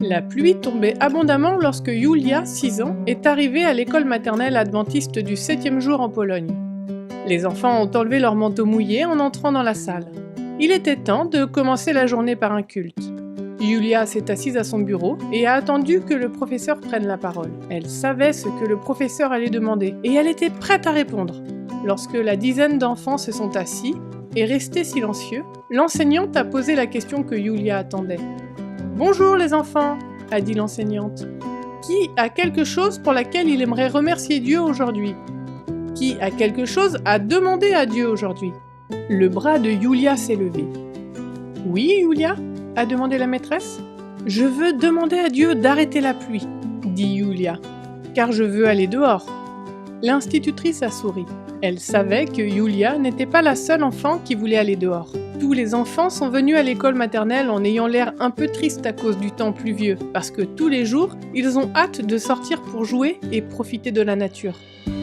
La pluie tombait abondamment lorsque Julia, 6 ans, est arrivée à l'école maternelle adventiste du 7e jour en Pologne. Les enfants ont enlevé leurs manteaux mouillés en entrant dans la salle. Il était temps de commencer la journée par un culte. Julia s'est assise à son bureau et a attendu que le professeur prenne la parole. Elle savait ce que le professeur allait demander et elle était prête à répondre. Lorsque la dizaine d'enfants se sont assis et restés silencieux, l'enseignante a posé la question que Julia attendait. « Bonjour les enfants !» a dit l'enseignante. « Qui a quelque chose pour laquelle il aimerait remercier Dieu aujourd'hui ? Qui a quelque chose à demander à Dieu aujourd'hui ?» Le bras de Julia s'est levé. « Oui, Julia ?» a demandé la maîtresse. « Je veux demander à Dieu d'arrêter la pluie, » dit Julia, « car je veux aller dehors. » L'institutrice a souri. Elle savait que Julia n'était pas la seule enfant qui voulait aller dehors. Tous les enfants sont venus à l'école maternelle en ayant l'air un peu triste à cause du temps pluvieux, parce que tous les jours, ils ont hâte de sortir pour jouer et profiter de la nature.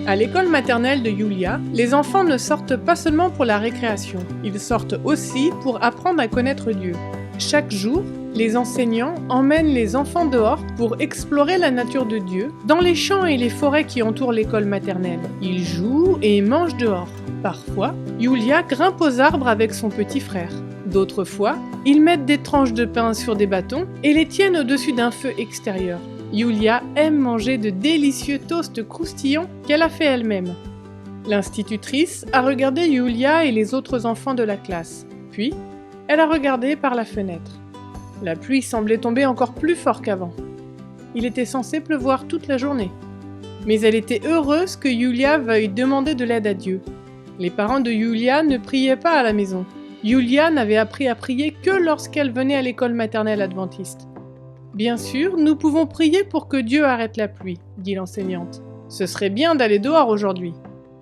À l'école maternelle de Julia, les enfants ne sortent pas seulement pour la récréation, ils sortent aussi pour apprendre à connaître Dieu. Chaque jour, les enseignants emmènent les enfants dehors pour explorer la nature de Dieu, dans les champs et les forêts qui entourent l'école maternelle. Ils jouent et mangent dehors. Parfois, Julia grimpe aux arbres avec son petit frère. D'autres fois, ils mettent des tranches de pain sur des bâtons et les tiennent au-dessus d'un feu extérieur. Julia aime manger de délicieux toasts croustillants qu'elle a fait elle-même. L'institutrice a regardé Julia et les autres enfants de la classe. Puis, elle a regardé par la fenêtre. La pluie semblait tomber encore plus fort qu'avant. Il était censé pleuvoir toute la journée. Mais elle était heureuse que Julia veuille demander de l'aide à Dieu. Les parents de Julia ne priaient pas à la maison. Julia n'avait appris à prier que lorsqu'elle venait à l'école maternelle adventiste. « Bien sûr, nous pouvons prier pour que Dieu arrête la pluie, » dit l'enseignante. « Ce serait bien d'aller dehors aujourd'hui. »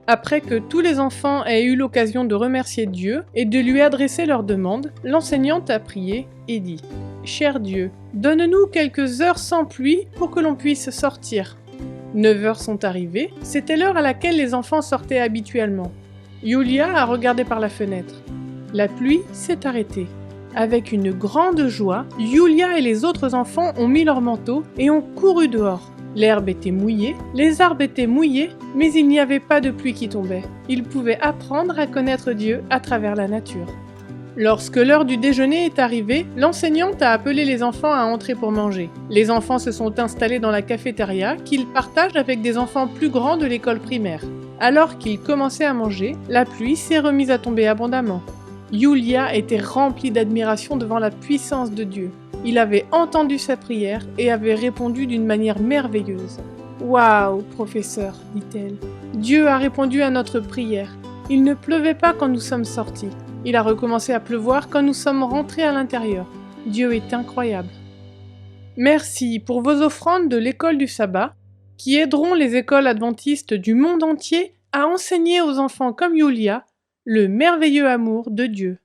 Après que tous les enfants aient eu l'occasion de remercier Dieu et de lui adresser leurs demandes, l'enseignante a prié et dit « Cher Dieu, donne-nous quelques heures sans pluie pour que l'on puisse sortir. » 9 heures sont arrivées, c'était l'heure à laquelle les enfants sortaient habituellement. Julia a regardé par la fenêtre. La pluie s'est arrêtée. Avec une grande joie, Julia et les autres enfants ont mis leurs manteaux et ont couru dehors. L'herbe était mouillée, les arbres étaient mouillés, mais il n'y avait pas de pluie qui tombait. Ils pouvaient apprendre à connaître Dieu à travers la nature. Lorsque l'heure du déjeuner est arrivée, l'enseignante a appelé les enfants à entrer pour manger. Les enfants se sont installés dans la cafétéria qu'ils partagent avec des enfants plus grands de l'école primaire. Alors qu'ils commençaient à manger, la pluie s'est remise à tomber abondamment. Julia était remplie d'admiration devant la puissance de Dieu. Il avait entendu sa prière et avait répondu d'une manière merveilleuse. « Waouh, professeur, dit-elle. Dieu a répondu à notre prière. Il ne pleuvait pas quand nous sommes sortis. Il a recommencé à pleuvoir quand nous sommes rentrés à l'intérieur. Dieu est incroyable. » Merci pour vos offrandes de l'école du sabbat, qui aideront les écoles adventistes du monde entier à enseigner aux enfants comme Julia le merveilleux amour de Dieu.